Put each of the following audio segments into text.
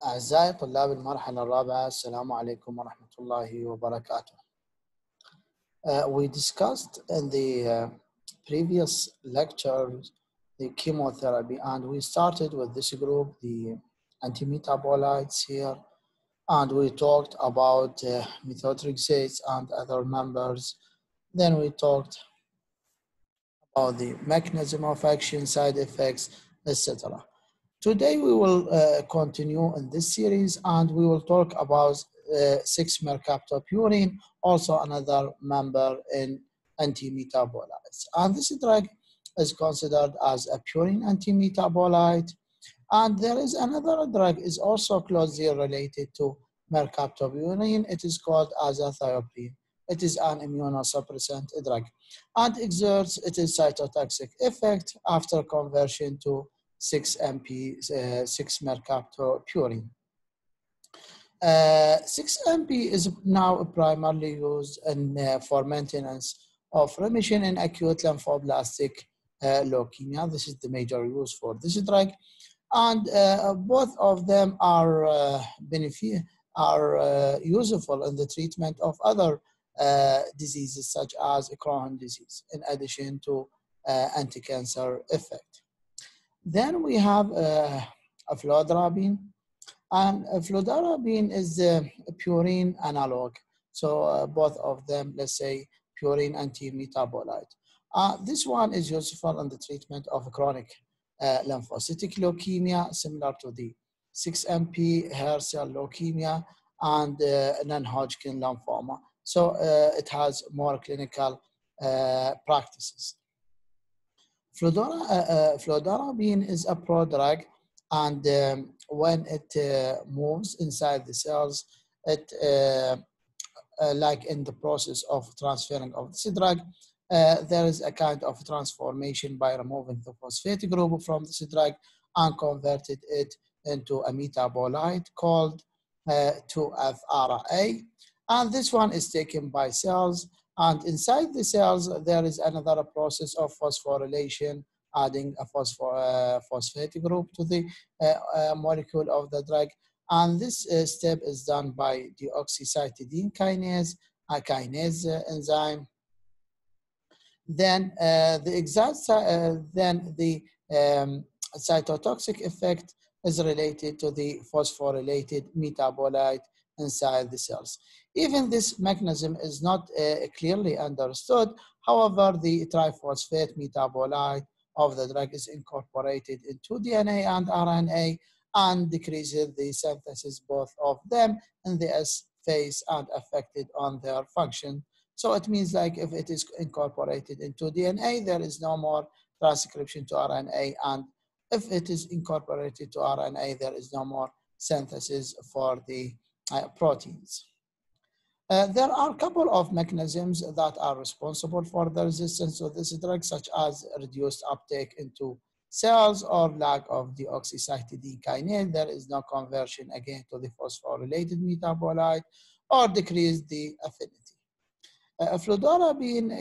أعزائي طلاب المرحلة الرابعة السلام عليكم ورحمة الله وبركاته. We discussed in the previous lectures the chemotherapy, and we started with this group, the antimetabolites here, and we talked about methotrexates and other members. Then we talked about the mechanism of action, side effects, etc. Today we will continue in this series, and we will talk about 6-mercaptopurine, also another member in antimetabolites. And this drug is considered as a purine antimetabolite. And there is another drug is also closely related to mercaptopurine. It is called azathioprine. It is an immunosuppressant drug and exerts its cytotoxic effect after conversion to 6-MP, 6-mercaptopurine. 6-MP is now primarily used for maintenance of remission in acute lymphoblastic leukemia. This is the major use for this drug. And both of them are useful in the treatment of other diseases such as Crohn's disease, in addition to anti-cancer effect. Then we have fludarabine, and fludarabine is a purine analog. So both of them, let's say, purine antimetabolite. This one is useful in the treatment of chronic lymphocytic leukemia, similar to the 6-MP, hair cell leukemia, and non-Hodgkin lymphoma. So it has more clinical practices. Fludarabine is a prodrug, and when it moves inside the cells, it like in the process of transferring of this drug, there is a kind of transformation by removing the phosphate group from this drug and converted it into a metabolite called 2-FRA. And this one is taken by cells, and inside the cells, there is another process of phosphorylation, adding a phosphate group to the molecule of the drug. And this step is done by deoxycytidine kinase, a kinase enzyme. Then the cytotoxic effect is related to the phosphorylated metabolite inside the cells. Even this mechanism is not clearly understood. However, the triphosphate metabolite of the drug is incorporated into DNA and RNA and decreases the synthesis both of them in the S phase and affected on their function. So it means like if it is incorporated into DNA, there is no more transcription to RNA, and if it is incorporated to RNA, there is no more synthesis for the proteins. There are a couple of mechanisms that are responsible for the resistance to this drug, such as reduced uptake into cells or lack of deoxycytidine kinase. There is no conversion again to the phosphorylated metabolite, or decrease the affinity. Fludarabine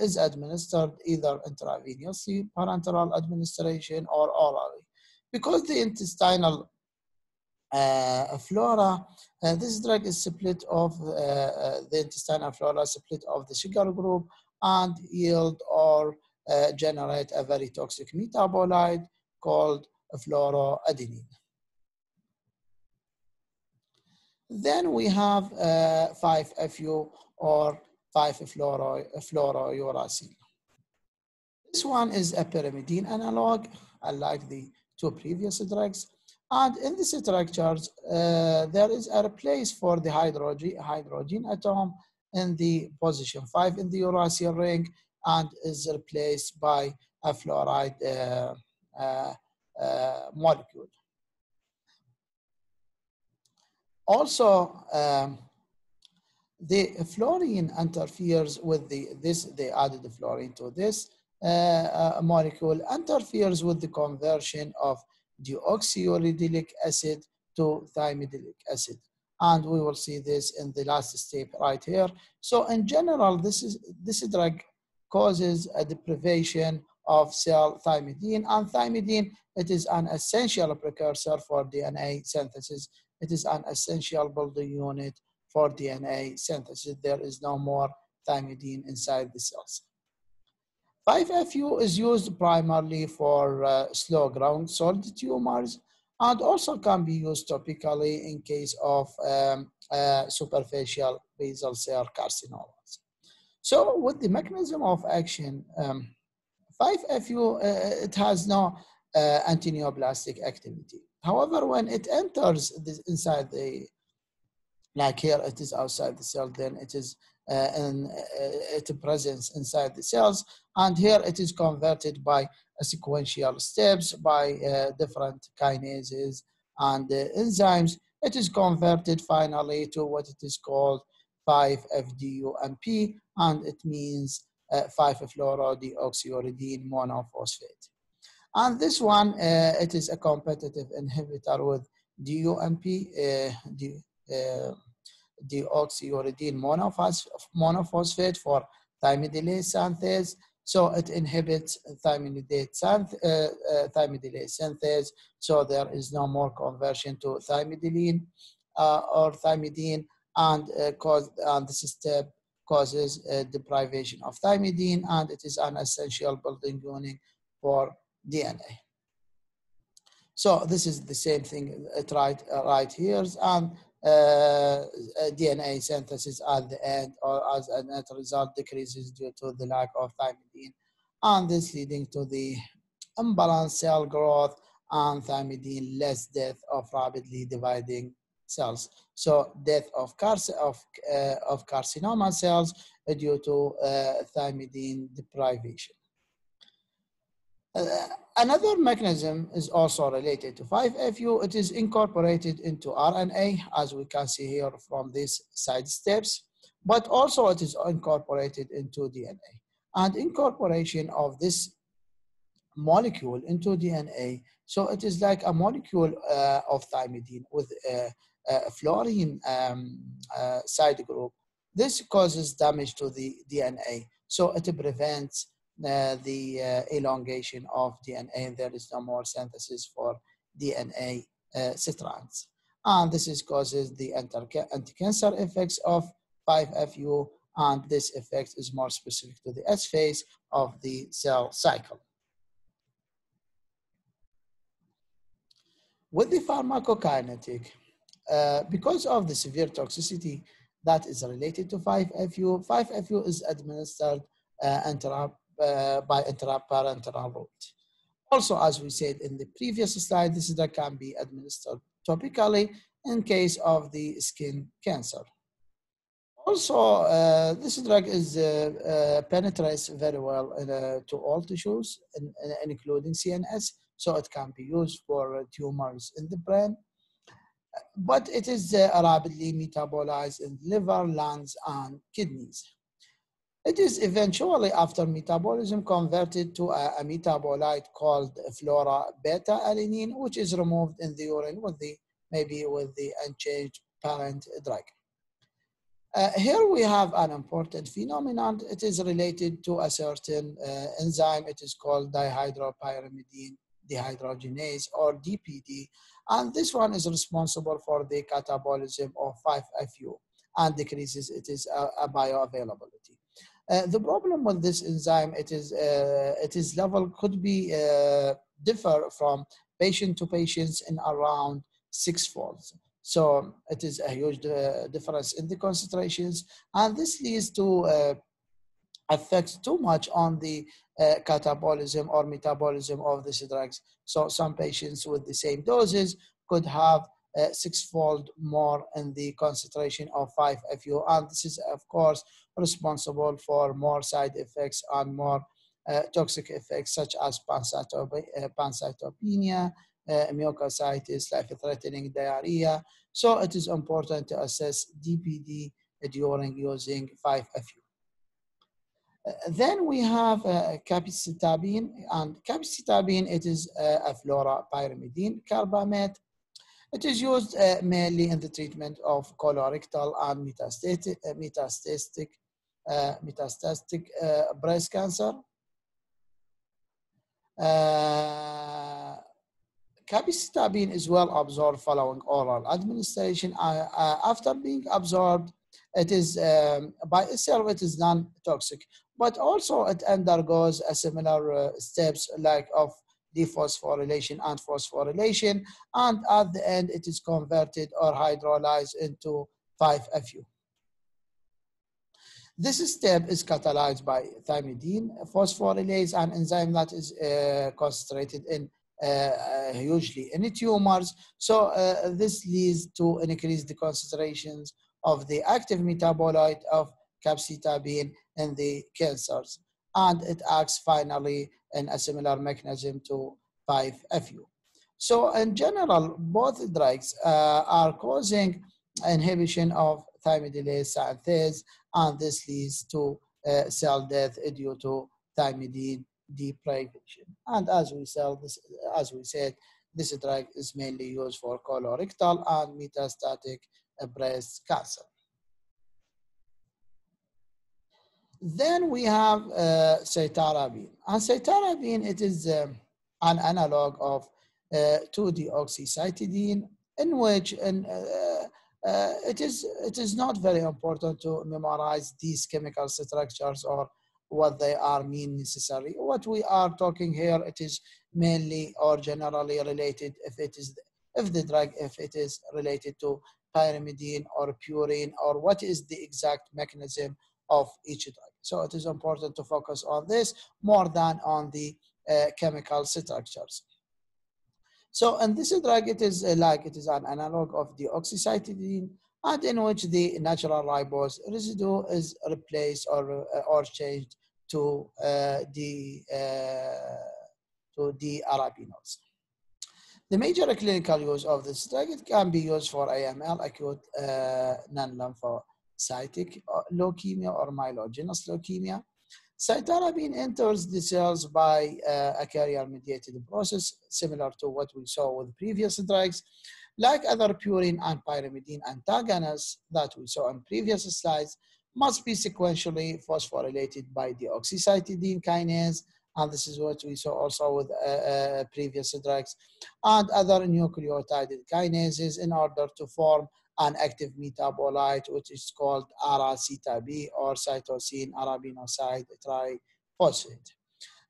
is administered either intravenously, parenteral administration, or orally. Because the intestinal flora, this drug is split of the intestinal flora, split of the sugar group, and yield or generate a very toxic metabolite called fluoroadenine. Then we have 5-FU or 5-fluorouracil. This one is a pyrimidine analog, unlike the two previous drugs. And in the structures, there is a place for the hydrogen atom in the position 5 in the uracil ring, and is replaced by a fluoride molecule. Also, the fluorine interferes with they added the fluorine to this molecule, interferes with the conversion of deoxyuridylic acid to thymidyllic acid. And we will see this in the last step right here. So in general, this drug causes a deprivation of cell thymidine. And thymidine, it is an essential precursor for DNA synthesis. It is an essential building unit for DNA synthesis. There is no more thymidine inside the cells. 5-FU is used primarily for slow ground solid tumors, and also can be used topically in case of superficial basal cell carcinomas. So with the mechanism of action, 5-FU, it has no antineoplastic activity. However, when it enters inside the, like here it is outside the cell, then it is its presence inside the cells, and here it is converted by sequential steps by different kinases and enzymes. It is converted finally to what it is called 5-FDUMP, and it means 5-fluorodeoxyuridine monophosphate. And this one, it is a competitive inhibitor with DUMP, deoxyuridine monophosphate for thymidylase synthase. So it inhibits thymidylase synthase. So there is no more conversion to thymidylene or thymidine, and this step causes deprivation of thymidine, and it is an essential building unit for DNA. So this is the same thing right here, and DNA synthesis at the end, or as a net result, decreases due to the lack of thymidine, and this leading to the imbalanced cell growth and thymidine-less death of rapidly dividing cells. So death of carcinoma cells due to thymidine deprivation. Another mechanism is also related to 5-FU. It is incorporated into RNA, as we can see here from these side steps, but also it is incorporated into DNA. And incorporation of this molecule into DNA, so it is like a molecule of thymidine with a fluorine side group. This causes damage to the DNA, so it prevents the elongation of DNA. There is no more synthesis for DNA strands. And this causes the anti-cancer effects of 5-FU, and this effect is more specific to the S phase of the cell cycle. With the pharmacokinetic, because of the severe toxicity that is related to 5-FU, 5-FU is administered by intraparenteral route. Also, as we said in the previous slide, this drug can be administered topically in case of the skin cancer. Also, this drug penetrates very well to all tissues, including CNS, so it can be used for tumors in the brain. But it is rapidly metabolized in liver, lungs, and kidneys. It is eventually, after metabolism, converted to a metabolite called fluorobeta-alanine, which is removed in the urine with maybe with the unchanged parent drug. Here we have an important phenomenon. It is related to a certain enzyme. It is called dihydropyrimidine dehydrogenase, or DPD, and this one is responsible for the catabolism of 5-FU and decreases its bioavailability. The problem with this enzyme, its level could be differ from patient to patient in around 6-fold. So it is a huge difference in the concentrations, and this leads to affects too much on the catabolism or metabolism of these drugs. So some patients with the same doses could have 6-fold more in the concentration of 5-FU, and this is of course responsible for more side effects and more toxic effects such as pancytopenia, mucositis, life-threatening diarrhea. So it is important to assess DPD during using 5-FU. Then we have capecitabine, and capecitabine, it is a fluoropyrimidine carbamate. It is used mainly in the treatment of colorectal and metastatic breast cancer. Capecitabine is well absorbed following oral administration. After being absorbed, it is by itself it is non-toxic, but also it undergoes a similar steps like of dephosphorylation and phosphorylation, and at the end it is converted or hydrolyzed into 5-FU. This step is catalyzed by thymidine phosphorylase, an enzyme that is concentrated in hugely in tumors. So this leads to increased concentrations of the active metabolite of capecitabine in the cancers, and it acts finally in a similar mechanism to 5-FU. So in general, both drugs are causing inhibition of thymidylase synthase, and this leads to cell death due to thymidine deprivation. And as we said, this drug is mainly used for colorectal and metastatic breast cancer. Then we have cytarabine. And cytarabine, it is an analog of 2-deoxycytidine, in which it is not very important to memorize these chemical structures or what they are mean necessarily. What we are talking here, it is mainly or generally related if it is related to pyrimidine or purine, or what is the exact mechanism of each drug. So it is important to focus on this more than on the chemical structures. So in this drug, it is an analog of the deoxycytidine, and in which the natural ribose residue is replaced or changed to d-arabinols. The major clinical use of this drug, it can be used for AML, acute non-lymphocytic leukemia or myelogenous leukemia. Cytarabine enters the cells by a carrier-mediated process, similar to what we saw with previous drugs. Like other purine and pyrimidine antagonists that we saw in previous slides, must be sequentially phosphorylated by the deoxycytidine kinase, and this is what we saw also with previous drugs, and other nucleotide kinases in order to form an active metabolite, which is called ARA-CTB or cytosine arabinoside triphosphate.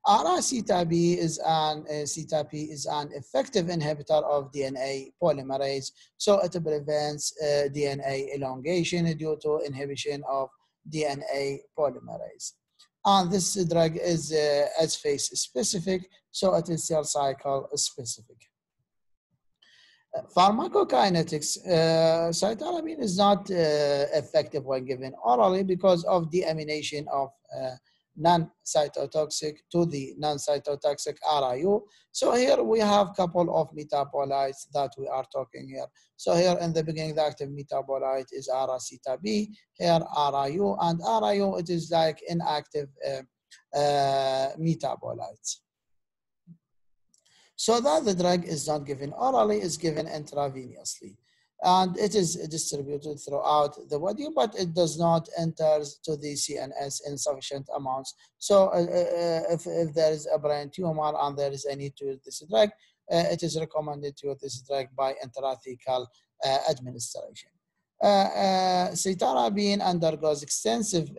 ARA-CTB is an effective inhibitor of DNA polymerase, so it prevents DNA elongation due to inhibition of DNA polymerase. And this drug is S-phase specific, so it is cell cycle specific. Pharmacokinetics, cytarabine is not effective when given orally because of deamination of non-cytotoxic to the non-cytotoxic RIU. So here we have a couple of metabolites that we are talking here. So here in the beginning, the active metabolite is ARA-CTB, here RIU, and RIU, it is like inactive metabolites. So that the drug is not given orally, is given intravenously. And it is distributed throughout the body, but it does not enter to the CNS in sufficient amounts. So if there is a brain tumor and there is a need to use this drug, it is recommended to use this drug by intrathecal administration. Cytarabine undergoes extensive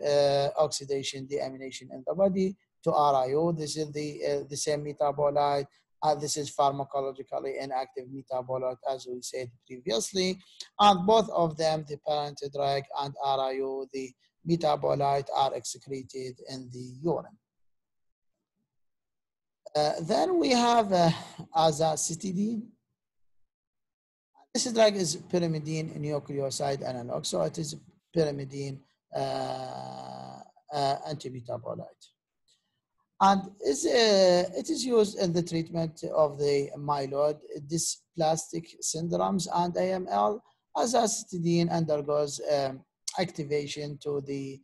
oxidation deamination in the body to RIO. This is the same metabolite. This is pharmacologically inactive metabolite, as we said previously. And both of them, the parent drug and RIO, the metabolite, are excreted in the urine. Then we have azacitidine. This drug is pyrimidine nucleoside analog, so it is pyrimidine antimetabolite. And it is used in the treatment of the myeloid dysplastic syndromes and AML. Azacitidine undergoes activation to the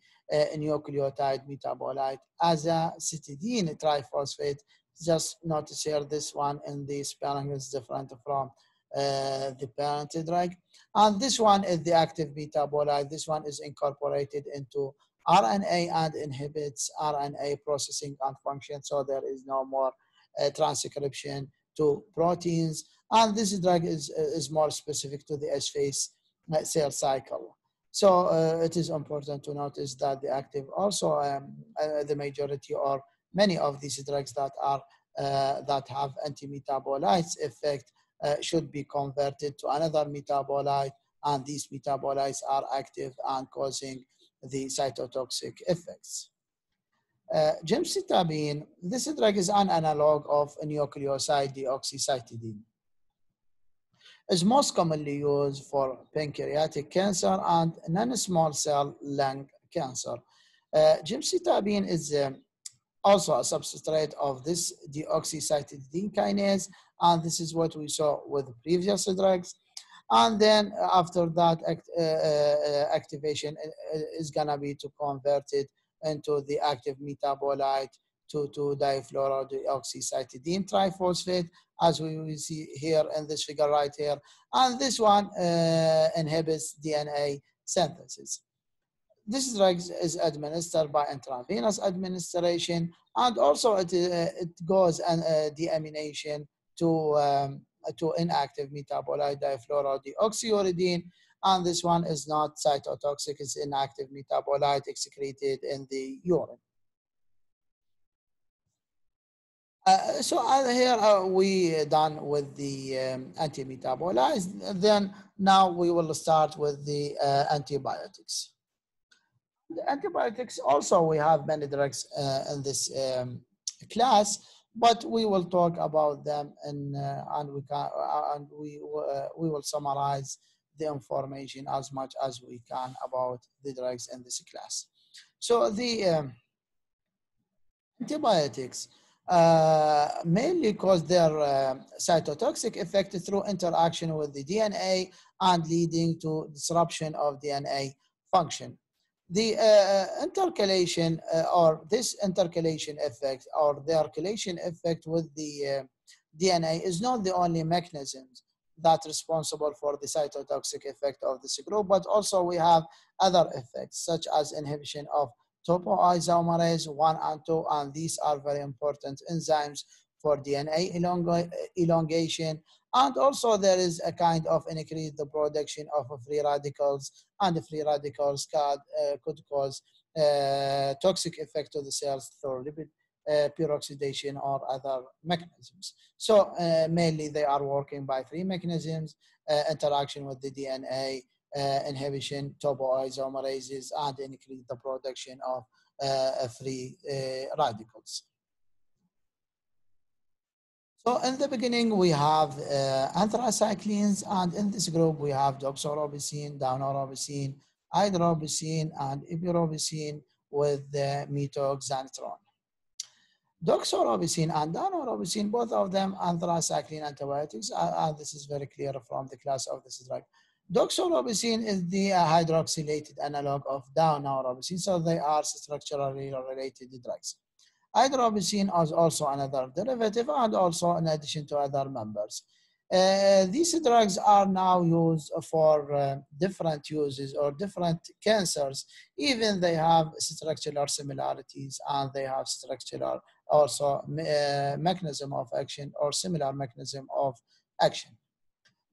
nucleotide metabolite azacitidine triphosphate. Just notice here this one in the spelling is different from the parent drug. And this one is the active metabolite. This one is incorporated into RNA and inhibits RNA processing and function, so there is no more transcription to proteins. And this drug is more specific to the S-phase cell cycle. So it is important to notice that the active also, the majority or many of these drugs that are that have anti-metabolites effect should be converted to another metabolite, and these metabolites are active and causing the cytotoxic effects. Gemcitabine, this drug is an analog of nucleoside deoxycytidine. Is most commonly used for pancreatic cancer and non-small cell lung cancer. Gemcitabine is also a substrate of this deoxycytidine kinase, and this is what we saw with previous drugs. And then after that, activation is gonna be to convert it into the active metabolite to difluorodeoxycytidine triphosphate, as we will see here in this figure right here. And this one inhibits DNA synthesis. This drug is administered by intravenous administration, and also it goes deamination to inactive metabolite difluorodeoxyuridine, and this one is not cytotoxic, it's inactive metabolite excreted in the urine. So here we done with the anti-metabolites. Then now we will start with the antibiotics. The antibiotics also, we have many drugs in this class, but we will talk about them and we will summarize the information as much as we can about the drugs in this class. So the antibiotics mainly cause their cytotoxic effect through interaction with the DNA and leading to disruption of DNA function. The intercalation or this intercalation effect or the alkylation effect with the DNA is not the only mechanisms that's responsible for the cytotoxic effect of this group, but also we have other effects such as inhibition of topoisomerase 1 and 2, and these are very important enzymes for DNA elongation. And also there is a kind of increase the production of free radicals, and the free radicals could cause toxic effect to the cells through lipid peroxidation or other mechanisms. So mainly they are working by three mechanisms: interaction with the DNA, inhibition topoisomerases, and increase the production of free radicals. So in the beginning, we have anthracyclines, and in this group, we have doxorubicin, daunorubicin, hydrobicin, and ipirubicin with metoxantrone. Doxorubicin and daunorubicin, both of them anthracycline antibiotics, and this is very clear from the class of this drug. Doxorubicin is the hydroxylated analog of daunorubicin, so they are structurally related drugs. Hydrobicin is also another derivative, and also in addition to other members. These drugs are now used for different uses or different cancers. Even they have structural similarities, and they have structural also mechanism of action or similar mechanism of action.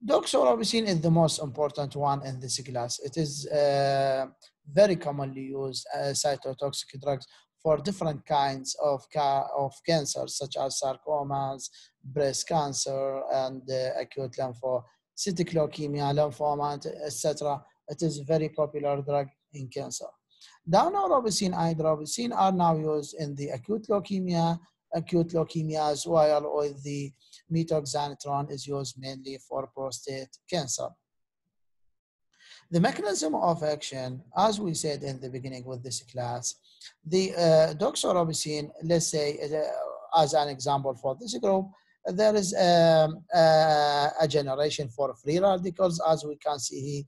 Doxorubicin is the most important one in this class. It is very commonly used cytotoxic drugs for different kinds of cancers, such as sarcomas, breast cancer, and acute lymphocytic leukemia, lymphoma, etc. It is a very popular drug in cancer. Daunorubicin and hydrobicin are now used in the acute leukemias, while with the metoxantrone is used mainly for prostate cancer. The mechanism of action, as we said in the beginning with this class, the doxorubicin, let's say as an example for this group, there is a generation for free radicals, as we can see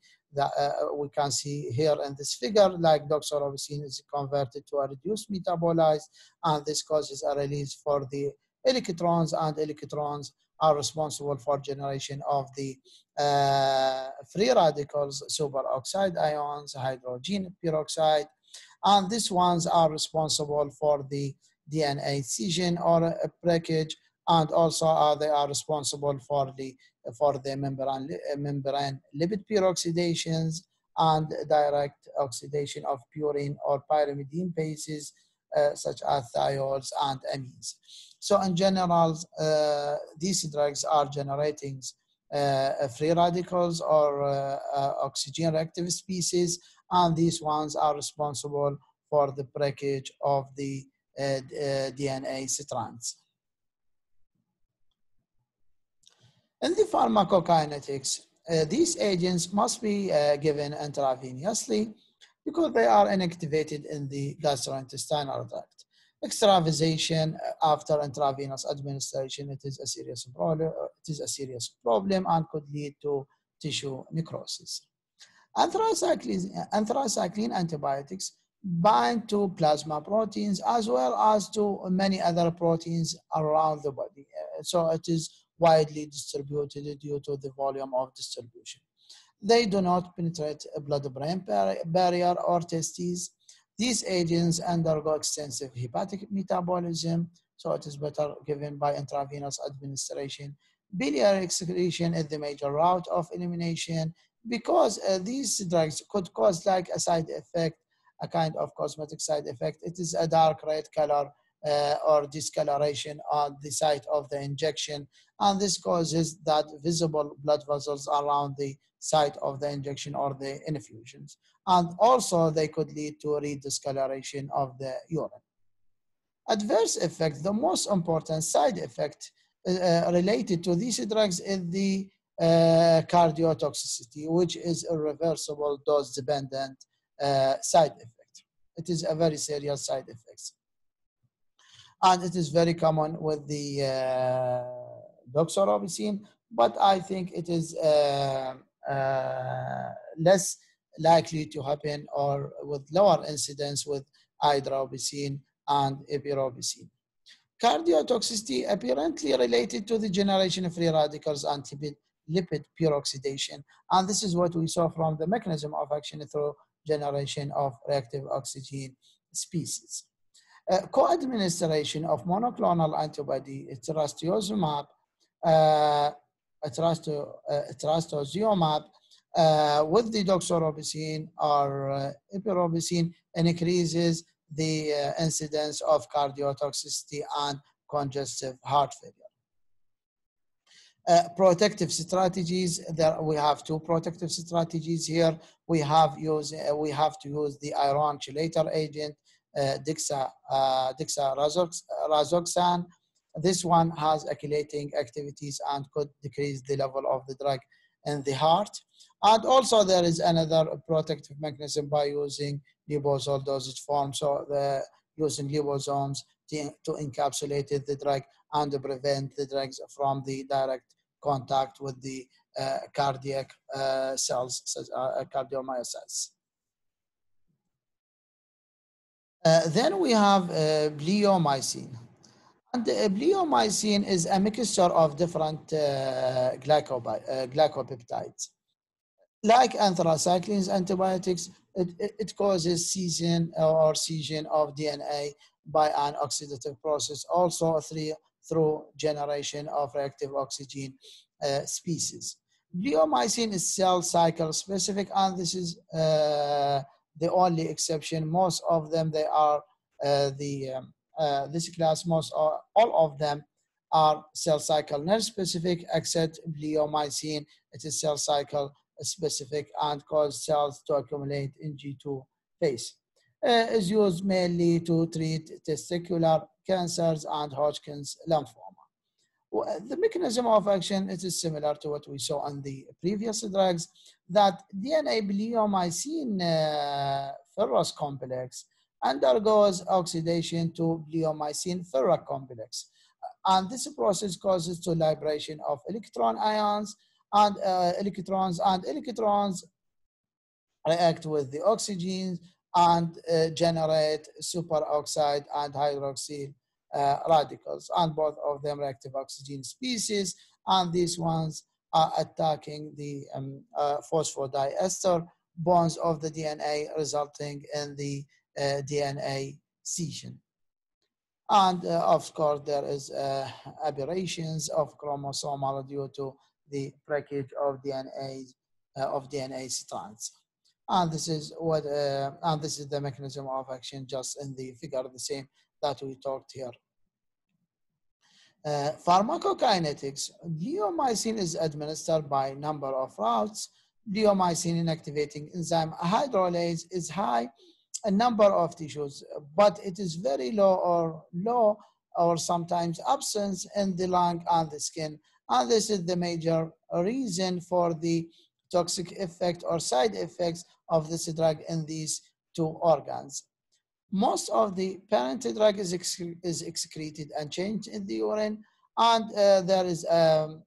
here in this figure. Like doxorubicin is converted to a reduced metabolite, and this causes a release for the electrons, and electrons are responsible for generation of the free radicals, superoxide ions, hydrogen peroxide, and these ones are responsible for the DNA scission or breakage, and also they are responsible for the membrane lipid peroxidations and direct oxidation of purine or pyrimidine bases such as thiols and amines. So in general, these drugs are generating free radicals or oxygen reactive species, and these ones are responsible for the breakage of the DNA strands. In the pharmacokinetics, these agents must be given intravenously because they are inactivated in the gastrointestinal tract. Extravasation after intravenous administration, it is a serious problem. It is a serious problem and could lead to tissue necrosis. Anthracycline antibiotics bind to plasma proteins as well as to many other proteins around the body. So it is widely distributed due to the volume of distribution. They do not penetrate a blood-brain barrier or testes. These agents undergo extensive hepatic metabolism, so it is better given by intravenous administration. Biliary excretion is the major route of elimination because these drugs could cause like a side effect, a kind of cosmetic side effect. It is a dark red color or discoloration on the site of the injection, and this causes that visible blood vessels around the site of the injection or the infusions. And also they could lead to rediscoloration of the urine. Adverse effect, the most important side effect related to these drugs is the cardiotoxicity, which is irreversible dose-dependent side effect. It is a very serious side effect. And it is very common with the doxorubicin, but I think it is less likely to happen or with lower incidence with idarubicin and epirubicin. Cardiotoxicity apparently related to the generation of free radicals and lipid peroxidation. And this is what we saw from the mechanism of action through generation of reactive oxygen species. Co-administration of monoclonal antibody, trastuzumab, with the doxorubicin or epirubicin increases the incidence of cardiotoxicity and congestive heart failure. Protective strategies. There we have two protective strategies here. We have to use the iron chelator agent, dexarazoxane. This one has alkylating activities and could decrease the level of the drug in the heart. And also there is another protective mechanism by using liposol dosage form. So using liposomes to encapsulate the drug and prevent the drugs from the direct contact with the cardiac cells, such as cardiomyocytes. Then we have bleomycin. And bleomycin is a mixture of different glycopeptides. Like anthracyclines antibiotics, it causes scission or scission of DNA by an oxidative process, also through generation of reactive oxygen species. Bleomycin is cell cycle specific, and this is the only exception. Most of them, they are this class, all of them are cell cycle nerve specific, except bleomycin. It is cell cycle specific and cause cells to accumulate in G2 phase. Is used mainly to treat testicular cancers and Hodgkin's lymphoma. The mechanism of action, it is similar to what we saw on the previous drugs, that DNA bleomycin ferrous complex undergoes oxidation to bleomycin ferric complex. And this process causes to liberation of electron ions, and electrons react with the oxygen and generate superoxide and hydroxyl radicals, and both of them reactive oxygen species, and these ones are attacking the phosphodiester bonds of the DNA, resulting in the DNA scission. And of course, there is aberrations of chromosomal due to the breakage of DNA strands. And this is the mechanism of action just in the figure, the same that we talked here. Pharmacokinetics. Bleomycin is administered by a number of routes. Bleomycin inactivating enzyme hydrolase is high a number of tissues, but it is very low or sometimes absent in the lung and the skin. And this is the major reason for the toxic effect or side effects of this drug in these two organs. Most of the parent drug is excreted and changed in the urine, and there is a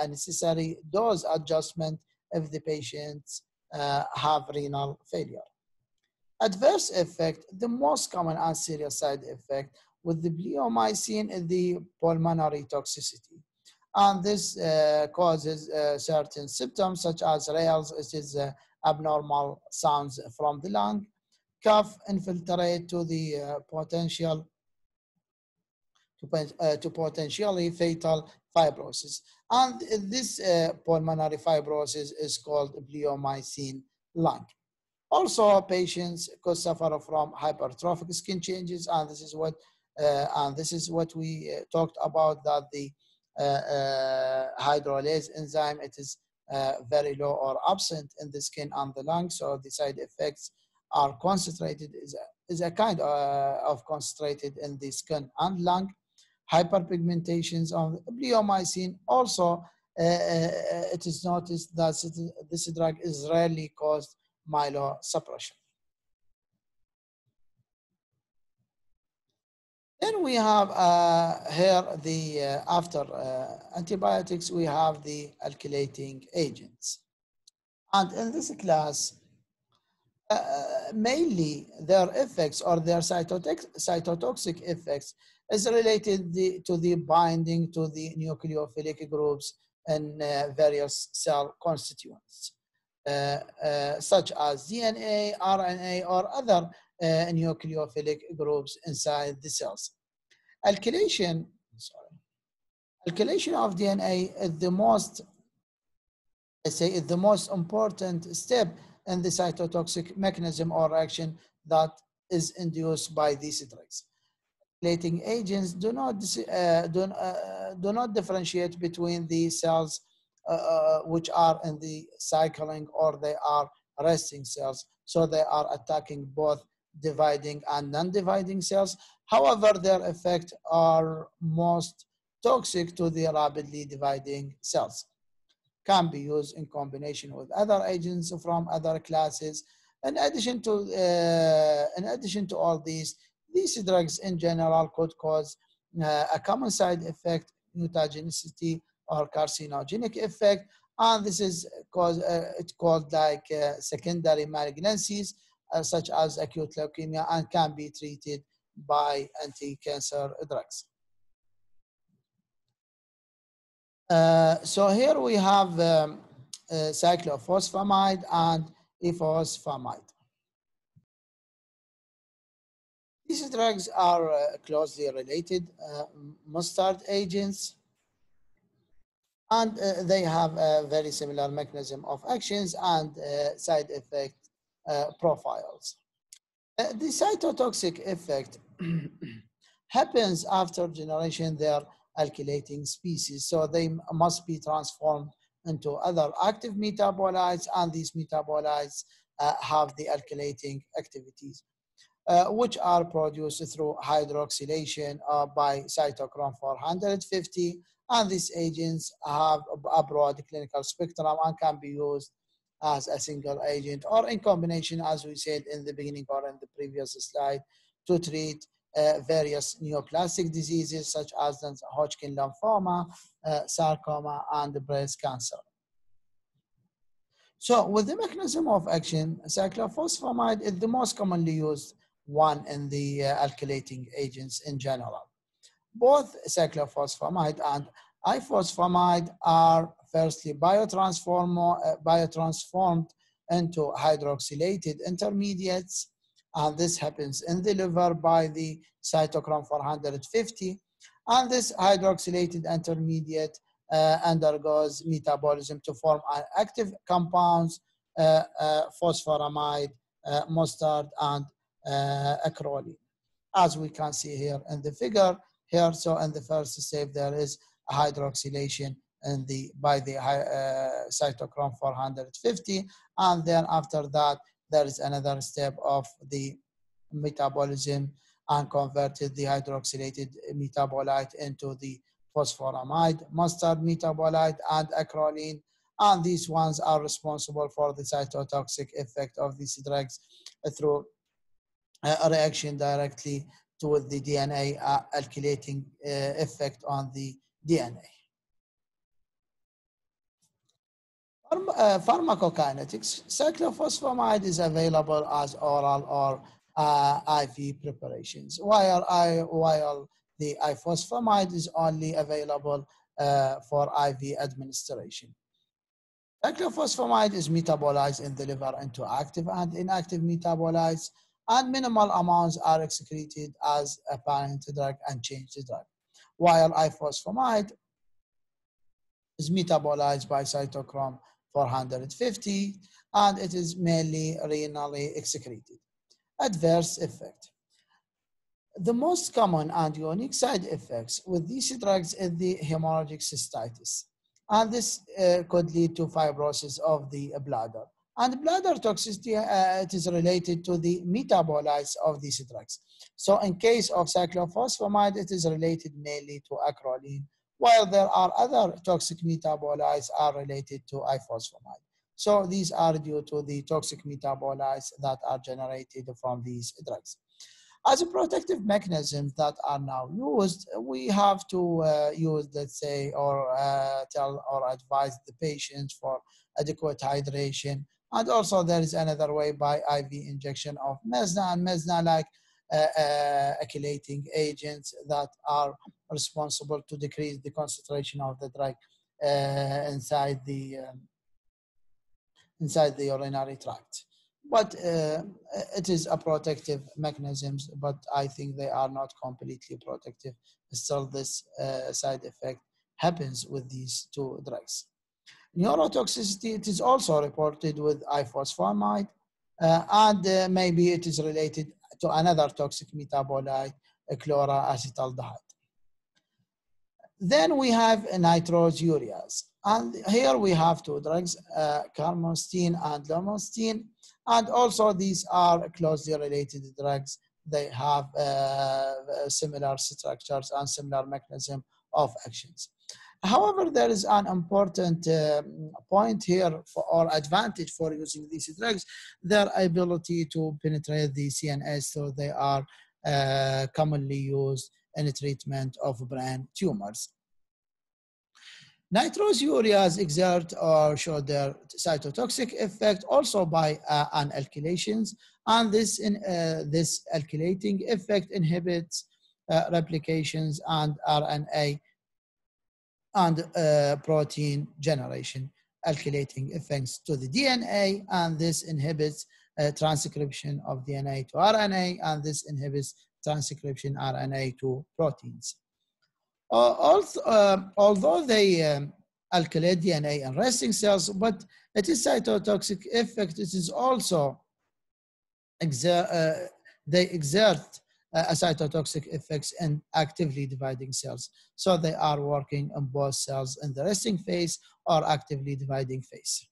necessary dose adjustment if the patients have renal failure. Adverse effect, the most common and serious side effect with the bleomycin is the pulmonary toxicity. And this causes certain symptoms such as rales, which is abnormal sounds from the lung, cough, infiltrate to the potentially fatal fibrosis. And this pulmonary fibrosis is called bleomycin lung. Also, patients could suffer from hypertrophic skin changes, and this is what we talked about, that the hydrolase enzyme, it is very low or absent in the skin and the lung, so the side effects are concentrated, is a kind of concentrated in the skin and lung. Hyperpigmentations of bleomycin. Also, it is noticed that this drug is rarely caused myelosuppression. Then we have here the after antibiotics, we have the alkylating agents. And in this class, mainly their effects or their cytotoxic effects is related to the binding to the nucleophilic groups in various cell constituents. Such as DNA, RNA, or other nucleophilic groups inside the cells. Alkylation of DNA is the most important step in the cytotoxic mechanism or action that is induced by these drugs. Alkylating agents do not differentiate between the cells which are in the cycling or they are resting cells. So they are attacking both dividing and non-dividing cells. However, their effects are most toxic to the rapidly dividing cells. Can be used in combination with other agents from other classes. In addition to all these drugs in general could cause a common side effect, mutagenicity or carcinogenic effect, and this is called like secondary malignancies such as acute leukemia, and can be treated by anti-cancer drugs. So here we have cyclophosphamide and ifosfamide. These drugs are closely related mustard agents, and they have a very similar mechanism of actions and side effect profiles. The cytotoxic effect happens after generation their alkylating species, so they must be transformed into other active metabolites, and these metabolites have the alkylating activities, which are produced through hydroxylation by cytochrome 450, and these agents have a broad clinical spectrum and can be used as a single agent or in combination, as we said in the beginning or in the previous slide, to treat various neoplastic diseases such as Hodgkin lymphoma, sarcoma, and breast cancer. So with the mechanism of action, cyclophosphamide is the most commonly used one in the alkylating agents in general. Both cyclophosphamide and ifosfamide are firstly biotransformed into hydroxylated intermediates and this happens in the liver by the cytochrome 450, and this hydroxylated intermediate undergoes metabolism to form active compounds, phosphoramide, mustard, and acrolein, as we can see here in the figure here. So in the first step, there is a hydroxylation by the cytochrome 450, and then after that, there is another step of the metabolism and converted the hydroxylated metabolite into the phosphoramide, mustard metabolite, and acrolein. And these ones are responsible for the cytotoxic effect of these drugs through a reaction directly to the DNA alkylating effect on the DNA. Pharmacokinetics. Cyclophosphamide is available as oral or IV preparations, while the ifosfamide is only available for IV administration. Cyclophosphamide is metabolized in the liver into active and inactive metabolites, and minimal amounts are excreted as a parent drug and change the drug, while ifosfamide is metabolized by cytochrome 450, and it is mainly renally excreted. Adverse effect. The most common and unique side effects with these drugs is the hemorrhagic cystitis, and this could lead to fibrosis of the bladder. And bladder toxicity, it is related to the metabolites of these drugs. So in case of cyclophosphamide, it is related mainly to acrolein, while there are other toxic metabolites are related to ifosfamide. So these are due to the toxic metabolites that are generated from these drugs. As a protective mechanism that are now used, we have to use, let's say, or tell or advise the patient for adequate hydration. And also there is another way by IV injection of mesna and mesna-like alkylating agents that are responsible to decrease the concentration of the drug inside the urinary tract. But it is a protective mechanisms, but I think they are not completely protective. Still, this side effect happens with these two drugs. Neurotoxicity, it is also reported with ifosfamide, and maybe it is related to another toxic metabolite, chloroacetaldehyde. Then we have nitrosoureas, and here we have two drugs, carmostine and lomustine, and also these are closely related drugs. They have similar structures and similar mechanism of actions. However, there is an important point here or advantage for using these drugs, their ability to penetrate the CNS, so they are commonly used in the treatment of brain tumors. Nitrosoureas exert or show their cytotoxic effect also by alkylations, and this alkylating effect inhibits replications and RNA and protein generation, alkylating effects to the DNA, and this inhibits transcription of DNA to RNA, and this inhibits transcription RNA to proteins. Although they alkylate DNA in resting cells, but it is cytotoxic effect. It is also they exert a cytotoxic effects in actively dividing cells. So they are working on both cells in the resting phase or actively dividing phase.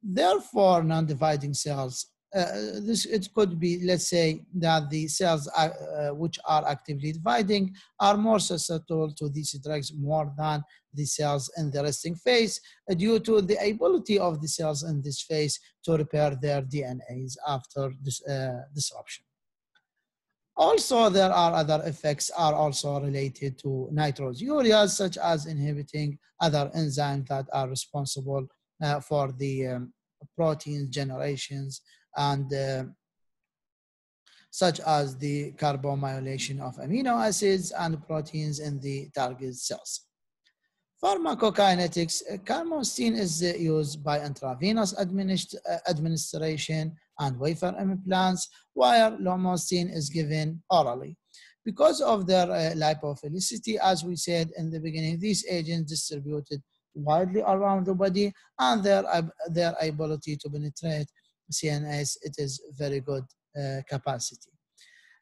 Therefore, non-dividing cells, it could be, let's say, that the cells which are actively dividing are more susceptible to these drugs more than the cells in the resting phase, due to the ability of the cells in this phase to repair their DNAs after this disruption. Also, there are other effects are also related to nitrosoureas, such as inhibiting other enzymes that are responsible for the protein generations, and such as the carbomylation of amino acids and proteins in the target cells. Pharmacokinetics, carmostine is used by intravenous administration and wafer implants, while lomostine is given orally. Because of their lipophilicity, as we said in the beginning, these agents distributed widely around the body, and their ability to penetrate CNS, it is very good capacity.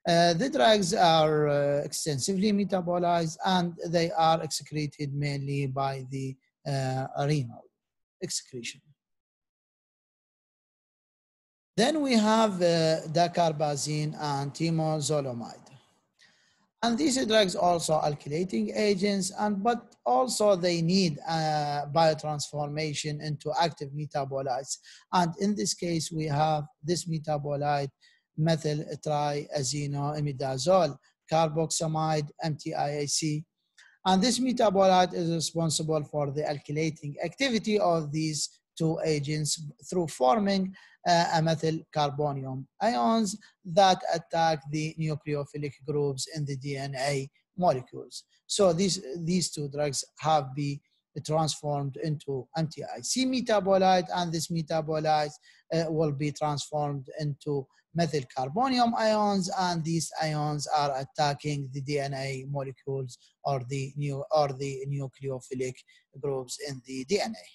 The drugs are extensively metabolized, and they are excreted mainly by the renal excretion. Then we have dacarbazine and temozolomide. And these drugs also alkylating agents, but also they need biotransformation into active metabolites. And in this case, we have this metabolite, methyl triazinoimidazole, carboxamide, MTIAC. And this metabolite is responsible for the alkylating activity of these two agents through forming a methyl carbonium ions that attack the nucleophilic groups in the DNA molecules. So these two drugs have been transformed into MTIC metabolite, and this metabolite will be transformed into methyl carbonium ions, and these ions are attacking the DNA molecules or the nucleophilic groups in the DNA.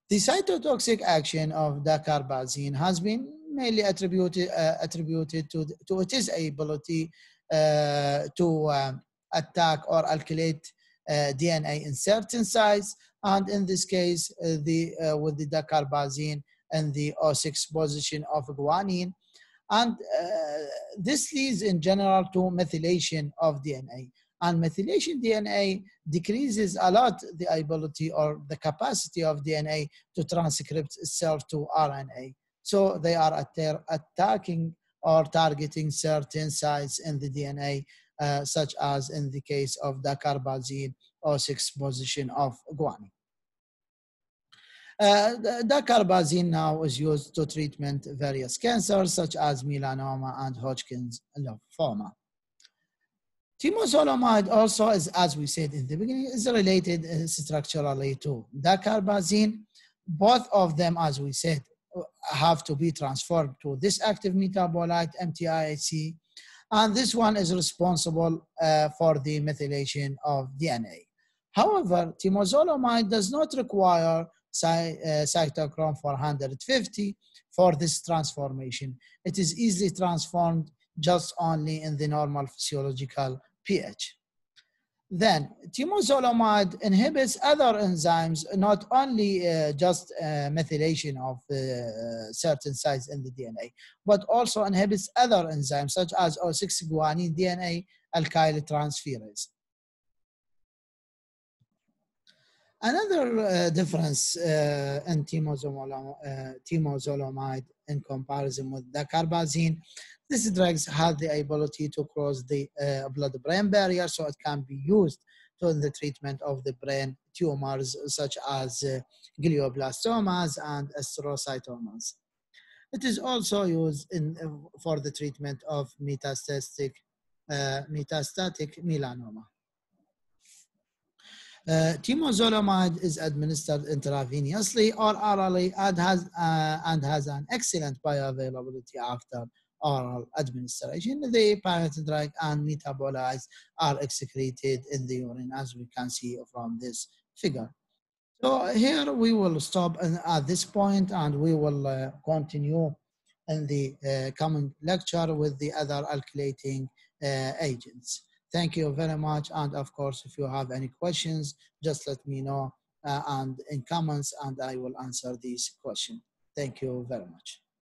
The cytotoxic action of dacarbazine has been mainly attributed to its ability to attack or alkylate DNA in certain sites, and in this case, with the dacarbazine and the O6 position of guanine, and this leads in general to methylation of DNA. And methylation DNA decreases a lot the ability or the capacity of DNA to transcript itself to RNA. So they are attacking or targeting certain sites in the DNA, such as in the case of dacarbazine O6 position of guanine. Dacarbazine now is used to treatment various cancers such as melanoma and Hodgkin's lymphoma. Temozolomide also is, as we said in the beginning, is related structurally to dacarbazine. Both of them, as we said, have to be transformed to this active metabolite, MTIAC, and this one is responsible for the methylation of DNA. However, temozolomide does not require cytochrome 450 for this transformation. It is easily transformed just only in the normal physiological pH. Then, temozolomide inhibits other enzymes, not only just methylation of certain sites in the DNA, but also inhibits other enzymes such as O6 guanine DNA alkyl transferase. Another difference in temozolomide in comparison with dacarbazine, these drugs have the ability to cross the blood-brain barrier, so it can be used in the treatment of the brain tumors such as glioblastomas and astrocytomas. It is also used for the treatment of metastatic melanoma. Temozolomide is administered intravenously or orally and has an excellent bioavailability after oral administration. The parent drug and metabolites are excreted in the urine, as we can see from this figure. So here we will stop at this point, and we will continue in the coming lecture with the other alkylating agents. Thank you very much. And of course, if you have any questions, just let me know and in comments, and I will answer these questions. Thank you very much.